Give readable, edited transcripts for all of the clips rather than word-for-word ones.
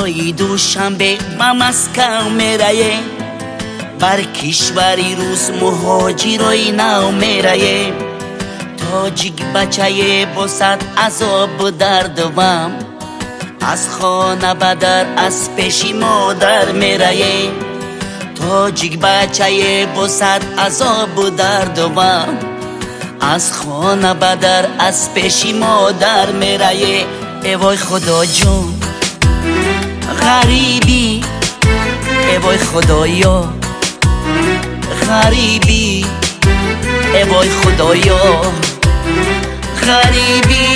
روی دوشنبه با مسکو میره، بر کشوری روز مهاجرای نو میره. تاجیک بچه بسد عذاب در دوام، از خانه بدر از پیش مادر میره. تاجیک بچه بسد عذاب در دوام، از خانه بدر از پیش مادر میره. ای وای خدا جون غریبی، ای وای خدایا غریبی، ای وای خدایا غریبی.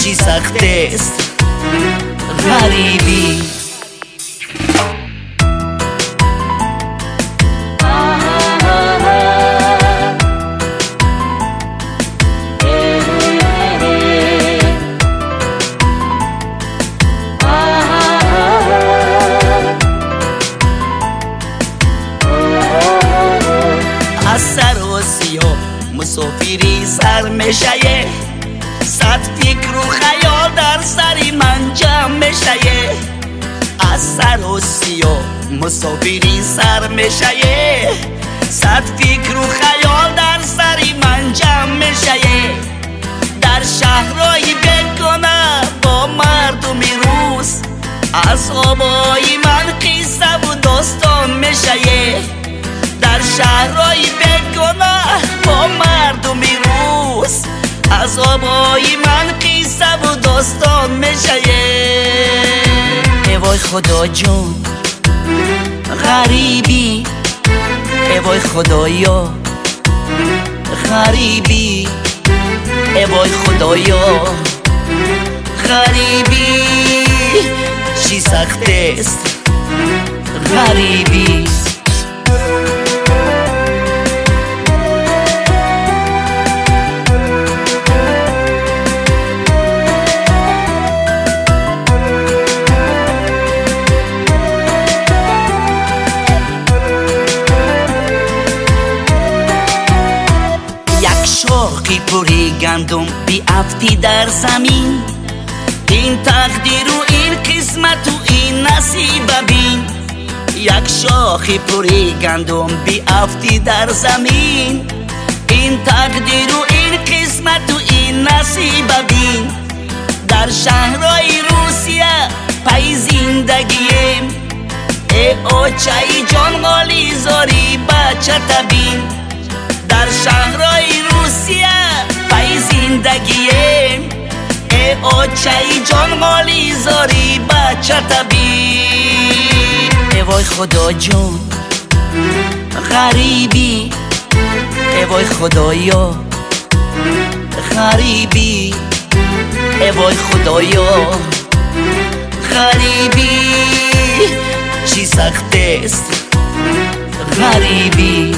چی سخت است غریبی. از سر و سیاه مسافری سر میشه، صد فکر و خیال در سری من جمع میشه. از سر و سیاه مسافری سر میشه، صد فکر و خیال در سری من جمع میشه. در شهرهای بکنه با مردم روز، از آبای من قصه و داستان میشه. در شهرهای بکنه با مردم روز، از آبای من قصه و داستان میشه. ای وای خدا جون غریبی، ای وای خدایا غریبی، ای وای خدایا غریبی. چی سخت است غریبی. شاخی پری گندم بیافتی در زمین، این تقدیر و این قسمت و این نصیب بین. یک شاخی پری گندم بیافتی در زمین، این تقدیر و این قسمت و این نصیب بین. در شهرهای روسیه پی زندگیم، ای آچه جان غالی زاری بچه تبین. در شهرهای روسیه پی زندگیم، ای آچه جان غالی زاری بچه تبین. ای وای خدا جون غریبی، ای وای خدایا غریبی، ای وای خدایا غریبی. چی سخت است غریبی.